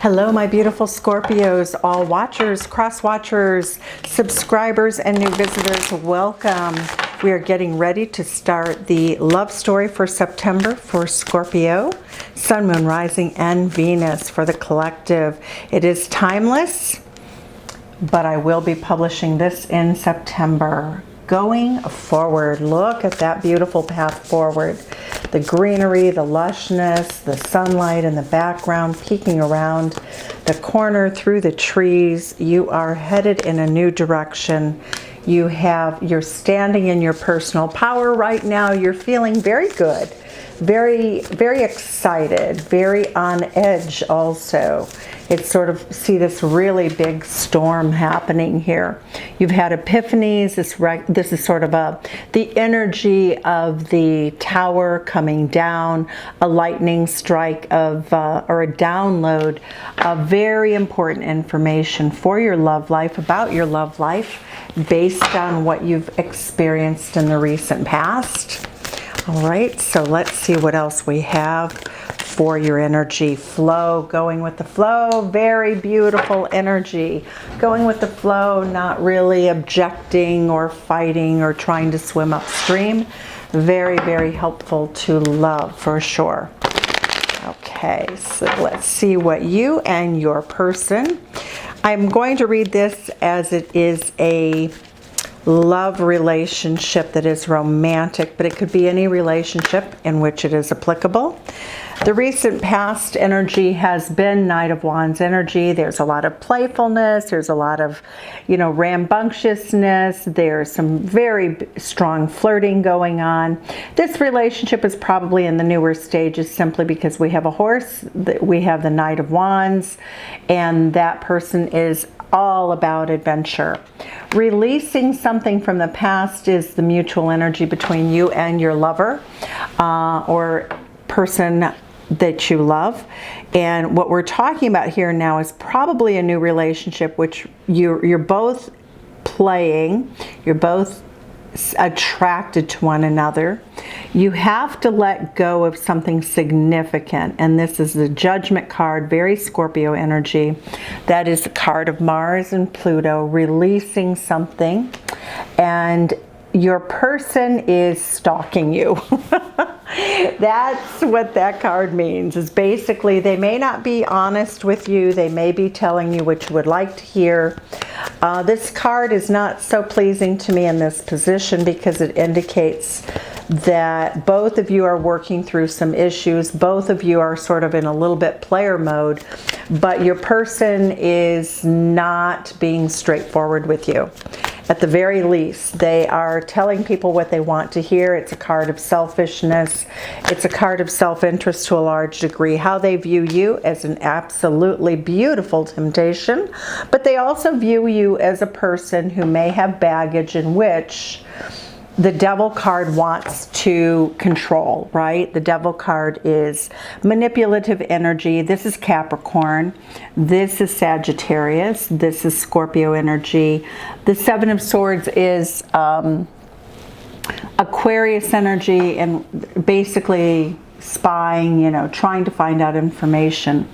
Hello, my beautiful Scorpios, all watchers, cross-watchers, subscribers, and new visitors. Welcome. We are getting ready to start the love story for September for Scorpio, Sun, Moon, Rising, and Venus for the collective. It is timeless, but I will be publishing this in September. Going forward, look at that beautiful path forward. The greenery, the lushness, the sunlight in the background, peeking around the corner through the trees. You are headed in a new direction. You're standing in your personal power right now. You're feeling very good, very, very excited, very on edge also. It's sort of, see this really big storm happening here. You've had epiphanies. This is sort of the energy of the tower coming down, a lightning strike of, or a download of very important information for your love life, about your love life, based on what you've experienced in the recent past. All right, so let's see what else we have for your energy flow. Going with the flow, very beautiful energy. Going with the flow, not really objecting or fighting or trying to swim upstream. Very, very helpful to love for sure. Okay, so let's see what you and your person. I'm going to read this as it is a love relationship that is romantic, but it could be any relationship in which it is applicable. The recent past energy has been Knight of Wands energy. There's a lot of playfulness. There's a lot of, rambunctiousness. There's some very strong flirting going on. This relationship is probably in the newer stages simply because we have a horse, we have the Knight of Wands, and that person is all about adventure. Releasing something from the past is the mutual energy between you and your lover or person that you love. And what we're talking about here now is probably a new relationship which you're both playing, you're both attracted to one another. You have to let go of something significant, and this is the Judgment card, very Scorpio energy. That is the card of Mars and Pluto, releasing something, and your person is stalking you. That's what that card means, is basically they may not be honest with you. They may be telling you what you would like to hear. This card is not so pleasing to me in this position because it indicates that both of you are working through some issues. Both of you are sort of in a little bit player mode, but your person is not being straightforward with you. At the very least, they are telling people what they want to hear. It's a card of selfishness. It's a card of self-interest to a large degree. How they view you as an absolutely beautiful temptation, but they also view you as a person who may have baggage in which the Devil card wants to control, right? The Devil card is manipulative energy. This is Capricorn. This is Sagittarius. This is Scorpio energy. The Seven of Swords is Aquarius energy, and basically spying, trying to find out information.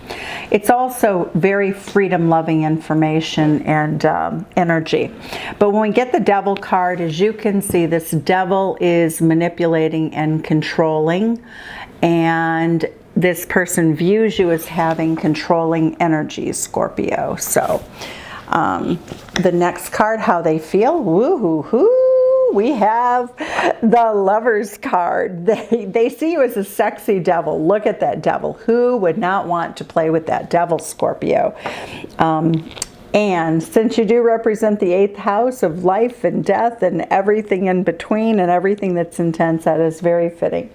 It's also very freedom-loving information and energy. But when we get the Devil card, as you can see, this Devil is manipulating and controlling, and this person views you as having controlling energy, Scorpio. So the next card, how they feel, woo-hoo-hoo. We have the Lovers card. They see you as a sexy devil. Look at that devil. Who would not want to play with that devil, Scorpio? And since you do represent the 8th house of life and death and everything in between and everything that's intense, that is very fitting.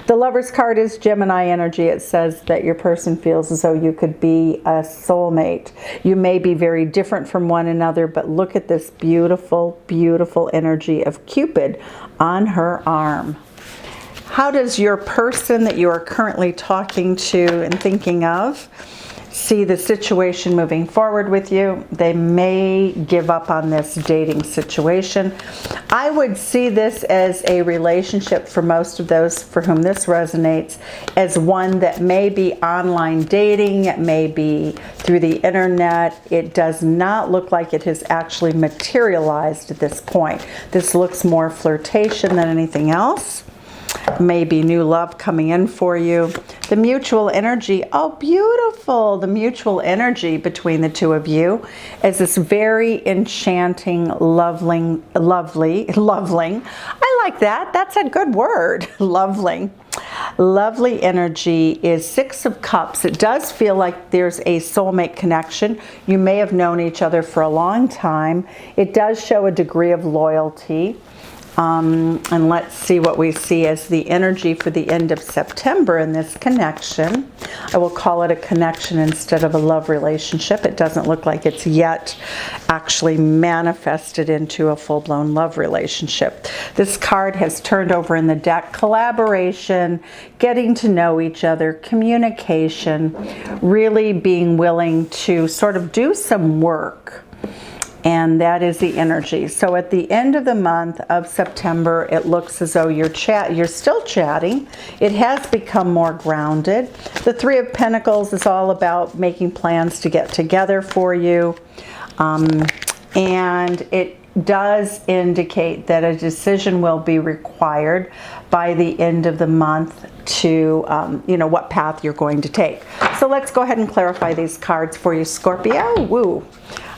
The Lovers card is Gemini energy. It says that your person feels as though you could be a soulmate. You may be very different from one another, but look at this beautiful, beautiful energy of Cupid on her arm. How does your person that you are currently talking to and thinking of see the situation moving forward with you. They may give up on this dating situation. I would see this as a relationship for most of those for whom this resonates as one that may be online dating, it may be through the internet. It does not look like it has actually materialized at this point. This looks more flirtation than anything else. Maybe new love coming in for you. The mutual energy, oh beautiful, the mutual energy between the two of you is this very enchanting, lovely. I like that, that's a good word, lovely. Lovely energy is Six of Cups. It does feel like there's a soulmate connection. You may have known each other for a long time. It does show a degree of loyalty. And let's see what we see as the energy for the end of September in this connection. I will call it a connection instead of a love relationship. It doesn't look like it's yet actually manifested into a full-blown love relationship. This card has turned over in the deck. Collaboration, getting to know each other, communication, really being willing to sort of do some work. And that is the energy. So at the end of the month of September, it looks as though you're still chatting. It has become more grounded. The Three of Pentacles is all about making plans to get together for you. And it does indicate that a decision will be required by the end of the month to, what path you're going to take. So let's go ahead and clarify these cards for you, Scorpio. Woo.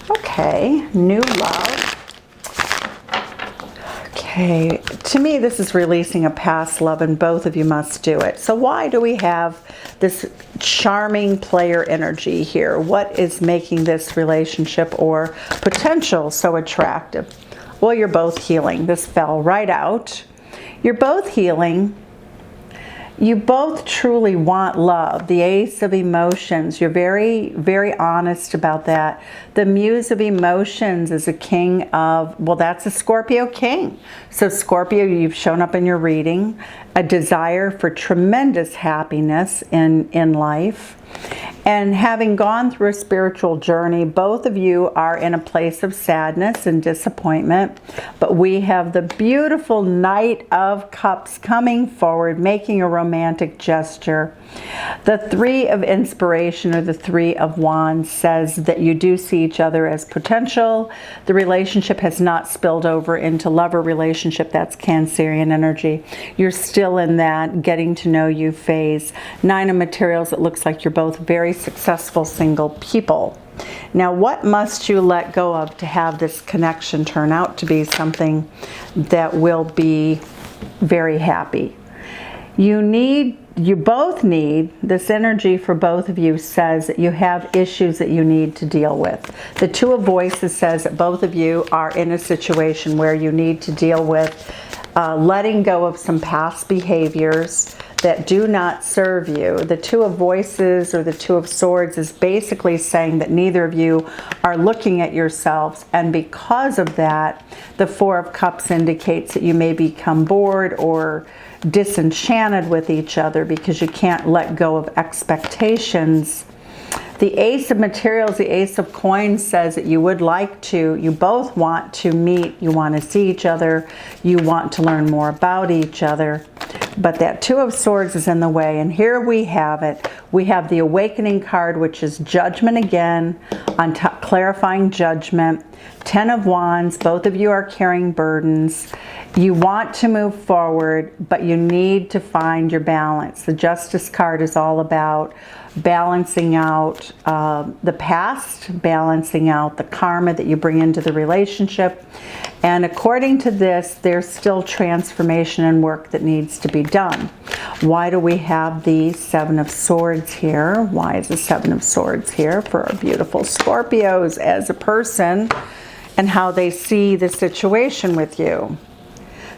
Okay, new love. Okay, to me this is releasing a past love and both of you must do it. So why do we have this charming player energy here? What is making this relationship or potential so attractive? Well, you're both healing. This fell right out. You're both healing. You both truly want love. The Ace of Emotions, you're very, very honest about that. The Muse of Emotions is a king of, well, that's a Scorpio king. So Scorpio, you've shown up in your reading, a desire for tremendous happiness in life. And having gone through a spiritual journey, both of you are in a place of sadness and disappointment. But we have the beautiful Knight of Cups coming forward, making a romantic gesture. The Three of Inspiration, or the Three of Wands, says that you do see each other as potential. The relationship has not spilled over into lover relationship. That's Cancerian energy. You're still in that getting to know you phase. Nine of Materials, it looks like you're both very successful single people. Now, what must you let go of to have this connection turn out to be something that will be very happy? You both need, this energy for both of you says that you have issues that you need to deal with. The Two of Voices says that both of you are in a situation where you need to deal with letting go of some past behaviors that do not serve you. The Two of Voices, or the Two of Swords, is basically saying that neither of you are looking at yourselves, and because of that, the Four of Cups indicates that you may become bored or disenchanted with each other because you can't let go of expectations. The Ace of Materials, the Ace of Coins, says that you both want to meet, you want to see each other, you want to learn more about each other. But that Two of Swords is in the way, and here we have it. We have the Awakening card, which is Judgment again, on top, clarifying judgment. Ten of Wands, both of you are carrying burdens. You want to move forward, but you need to find your balance. The Justice card is all about balancing out the past, balancing out the karma that you bring into the relationship. And according to this, there's still transformation and work that needs to be done. Why do we have the Seven of Swords here? Why is the Seven of Swords here for our beautiful Scorpios as a person and how they see the situation with you?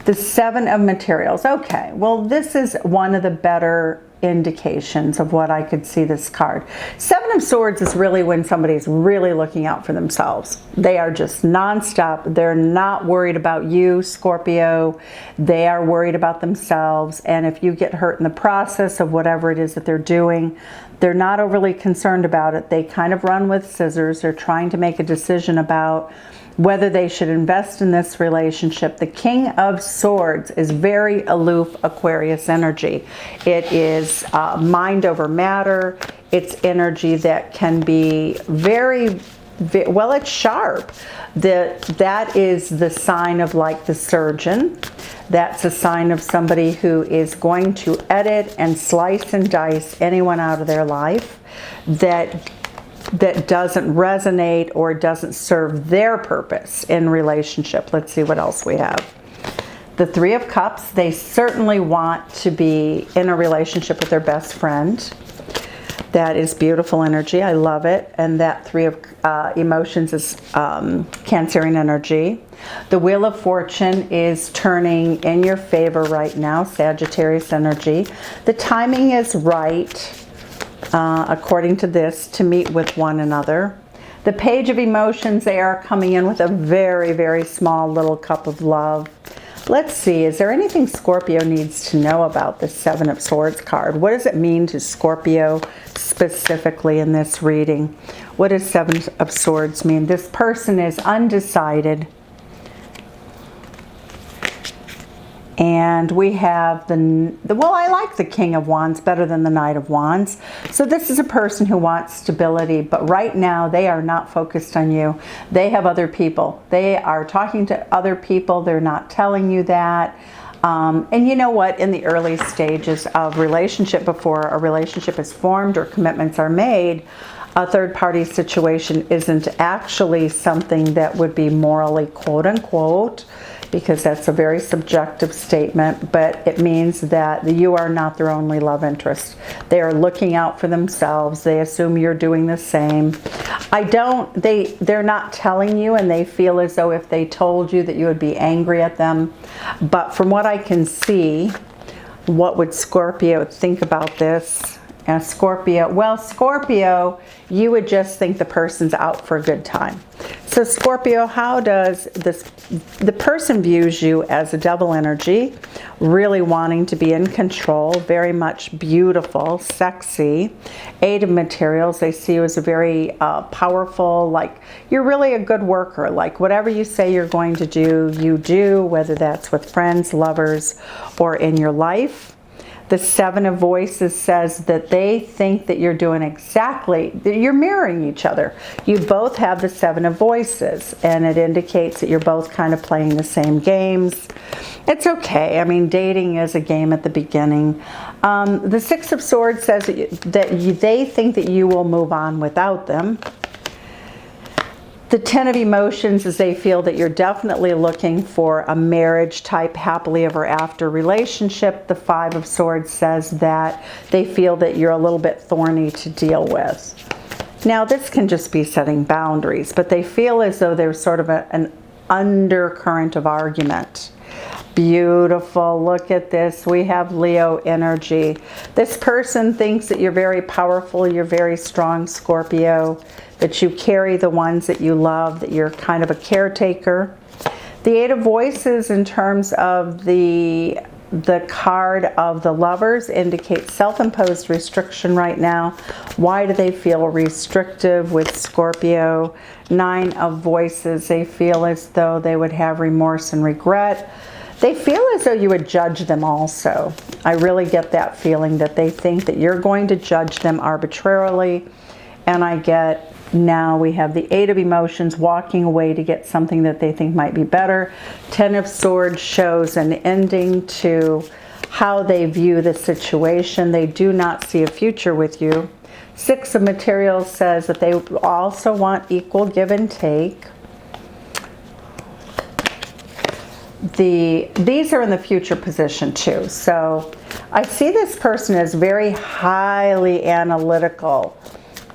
The Seven of Materials. Okay, well, this is one of the better indications of what I could see this card. Seven of Swords is really when somebody's really looking out for themselves. They are just nonstop. They're not worried about you, Scorpio. They are worried about themselves. And if you get hurt in the process of whatever it is that they're doing, They're not overly concerned about it. They kind of run with scissors. They're trying to make a decision about whether they should invest in this relationship. The King of Swords is very aloof Aquarius energy. It is mind over matter. It's energy that can be very, well, it's sharp. That is the sign of like the surgeon. That's a sign of somebody who is going to edit and slice and dice anyone out of their life that doesn't resonate or doesn't serve their purpose in relationship. Let's see what else we have. The Three of Cups, they certainly want to be in a relationship with their best friend. That is beautiful energy. I love it. And that Three of Emotions is Cancerian energy. The Wheel of Fortune is turning in your favor right now, Sagittarius energy. The timing is right, according to this, to meet with one another. The Page of Emotions, they are coming in with a very, very small little cup of love. Let's see, is there anything Scorpio needs to know about the Seven of Swords card? What does it mean to Scorpio specifically in this reading? What does Seven of Swords mean? This person is undecided. And we have well, I like the King of Wands better than the Knight of Wands. So this is a person who wants stability, but right now they are not focused on you. They have other people. They are talking to other people. They're not telling you that. And you know what? In the early stages of relationship, before a relationship is formed or commitments are made, a third-party situation isn't actually something that would be morally quote-unquote, because that's a very subjective statement, but it means that you are not their only love interest. They are looking out for themselves. They assume you're doing the same. They're not telling you, and they feel as though if they told you that you would be angry at them. But from what I can see, what would Scorpio think about this? And Scorpio, well, Scorpio, you would just think the person's out for a good time. So Scorpio, how does the person views you as a double energy, really wanting to be in control, very much beautiful, sexy. Eight of Materials, they see you as a very powerful, like you're really a good worker, like whatever you say you're going to do, you do, whether that's with friends, lovers, or in your life. The Seven of Voices says that they think that you're doing exactly, that you're mirroring each other. You both have the Seven of Voices, and it indicates that you're both kind of playing the same games. It's okay. I mean, dating is a game at the beginning. The Six of Swords says that they think that you will move on without them. The Ten of Emotions is they feel that you're definitely looking for a marriage type happily ever after relationship. The Five of Swords says that they feel that you're a little bit thorny to deal with. Now this can just be setting boundaries, but they feel as though there's sort of an undercurrent of argument. Beautiful. Look at this. We have Leo energy. This person thinks that you're very powerful, you're very strong, Scorpio, that you carry the ones that you love, that you're kind of a caretaker. The Eight of Voices in terms of the card of the Lovers indicates self-imposed restriction right now. Why do they feel restrictive with Scorpio? Nine of Voices, they feel as though they would have remorse and regret. They feel as though you would judge them also. I really get that feeling that they think that you're going to judge them arbitrarily. And I get, now we have the Eight of Emotions walking away to get something that they think might be better. Ten of Swords shows an ending to how they view the situation. They do not see a future with you. Six of Materials says that they also want equal give and take. These are in the future position too. So I see this person as very highly analytical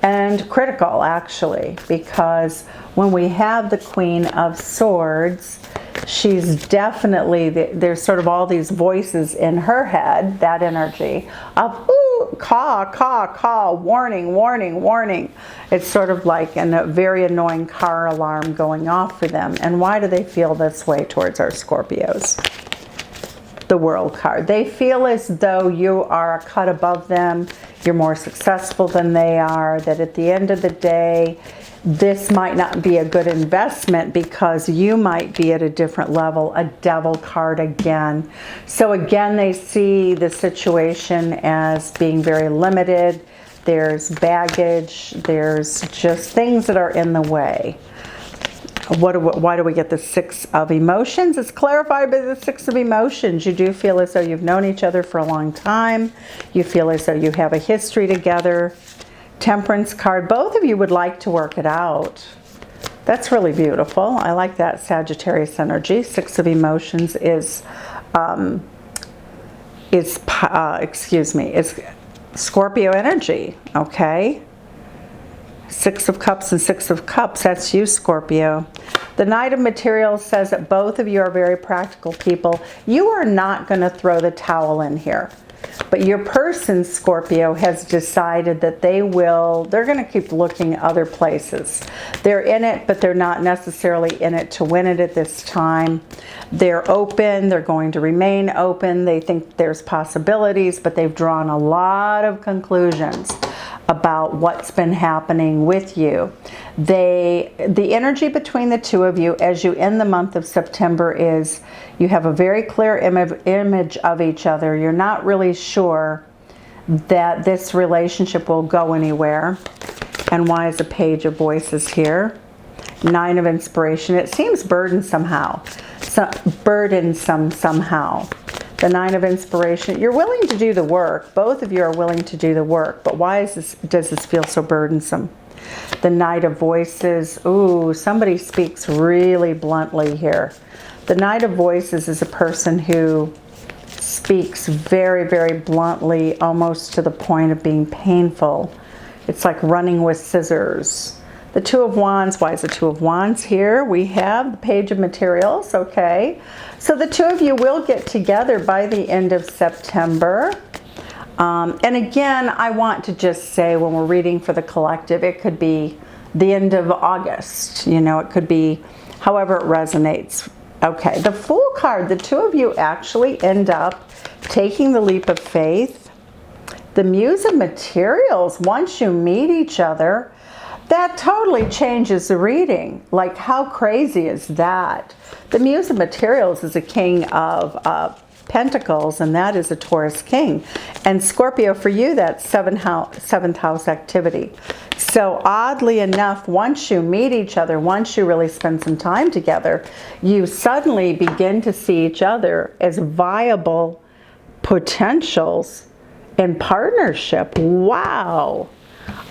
and critical actually, because when we have the Queen of Swords, she's definitely, there's sort of all these voices in her head, that energy of, ooh, caw, caw, caw, warning, warning, warning. It's sort of like a very annoying car alarm going off for them. And why do they feel this way towards our Scorpios? the World card. They feel as though you are a cut above them, you're more successful than they are, that at the end of the day, this might not be a good investment because you might be at a different level. A Devil card again. So again, they see the situation as being very limited. There's baggage. There's just things that are in the way. Why do we get the Six of Emotions? It's clarified by the Six of Emotions. You do feel as though you've known each other for a long time. You feel as though you have a history together. Temperance card. Both of you would like to work it out. That's really beautiful. I like that Sagittarius energy. Six of Emotions is Scorpio energy. Okay. Six of Cups and Six of Cups. That's you, Scorpio. The Knight of Materials says that both of you are very practical people. You are not going to throw the towel in here. But your person, Scorpio, has decided that they're going to keep looking other places. They're in it, but they're not necessarily in it to win it at this time. They're open. They're going to remain open. They think there's possibilities, but they've drawn a lot of conclusions about what's been happening with you. The energy between the two of you as you end the month of September is you have a very clear image of each other. You're not really sure that this relationship will go anywhere. And why is the Page of Voices here? Nine of Inspiration. It seems burdensome somehow. The Nine of Inspiration. You're willing to do the work. Both of you are willing to do the work. But why does this feel so burdensome? The Knight of Voices. Ooh, somebody speaks really bluntly here. The Knight of Voices is a person who speaks very, very bluntly, almost to the point of being painful. It's like running with scissors. The Two of Wands. Why is the Two of Wands here? We have the Page of Materials. Okay. So the two of you will get together by the end of September. And again, I want to just say when we're reading for the collective, it could be the end of August. You know, it could be however it resonates. Okay. The Fool card. The two of you actually end up taking the leap of faith. The Muse of Materials. Once you meet each other, that totally changes the reading. Like, how crazy is that? The Muse of Materials is a king of Pentacles, and that is a Taurus king. And Scorpio, for you, that's seventh house activity. So oddly enough, once you meet each other, once you really spend some time together, you suddenly begin to see each other as viable potentials in partnership. Wow.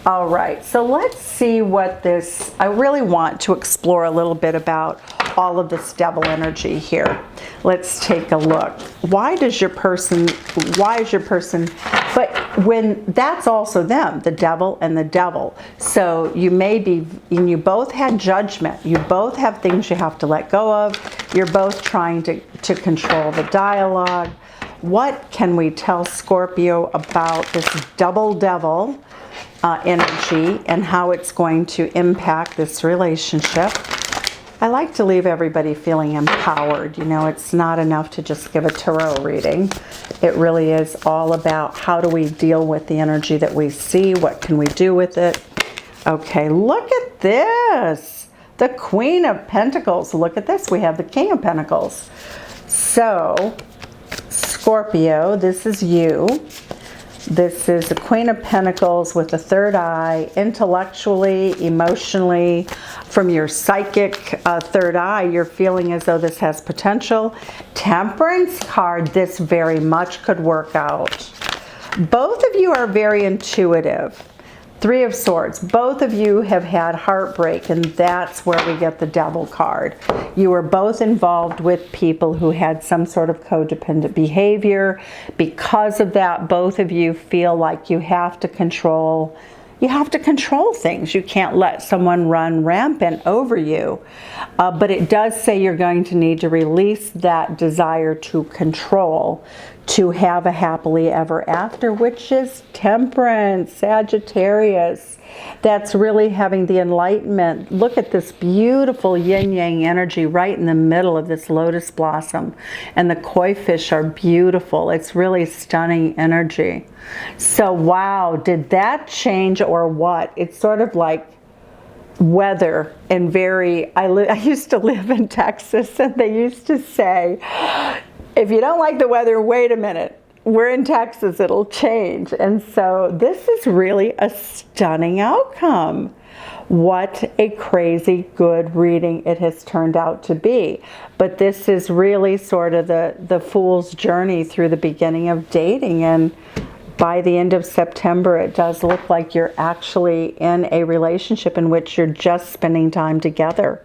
All right, so let's see what this, I really want to explore a little bit about all of this devil energy here. Let's take a look. Why is your person, but when that's also them, the devil and the devil. So you may be, and you both had judgment. You both have things you have to let go of. You're both trying to control the dialogue. What can we tell Scorpio about this double devil energy and how it's going to impact this relationship? I like to leave everybody feeling empowered. You know, it's not enough to just give a tarot reading. It really is all about how do we deal with the energy that we see? What can we do with it? Okay, look at this. The Queen of Pentacles. Look at this. We have the King of Pentacles. So, Scorpio, this is you. This is the Queen of Pentacles with the third eye, intellectually, emotionally, from your psychic third eye, you're feeling as though this has potential. Temperance card, this very much could work out. Both of you are very intuitive. Three of Swords. Both of you have had heartbreak, and that's where we get the Devil card. You were both involved with people who had some sort of codependent behavior. Because of that, both of you feel like you have to control things. You can't let someone run rampant over you. But it does say you're going to need to release that desire to control to have a happily ever after, which is Temperance, Sagittarius. that's really having the enlightenment. Look at this beautiful yin-yang energy right in the middle of this lotus blossom. And the koi fish are beautiful. It's really stunning energy. So wow, did that change or what? It's sort of like weather and I used to live in Texas, and they used to say, if you don't like the weather, wait a minute. We're in Texas, it'll change. And so this is really a stunning outcome. What a crazy good reading it has turned out to be. But this is really sort of the fool's journey through the beginning of dating, and by the end of September, it does look like you're actually in a relationship in which you're just spending time together.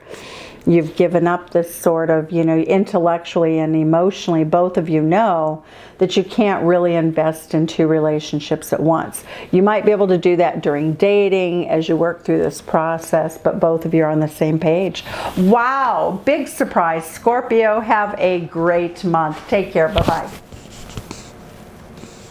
You've given up this sort of, intellectually and emotionally, both of you know that you can't really invest in two relationships at once. You might be able to do that during dating as you work through this process, but both of you are on the same page. Wow, big surprise. Scorpio, have a great month. Take care. Bye-bye.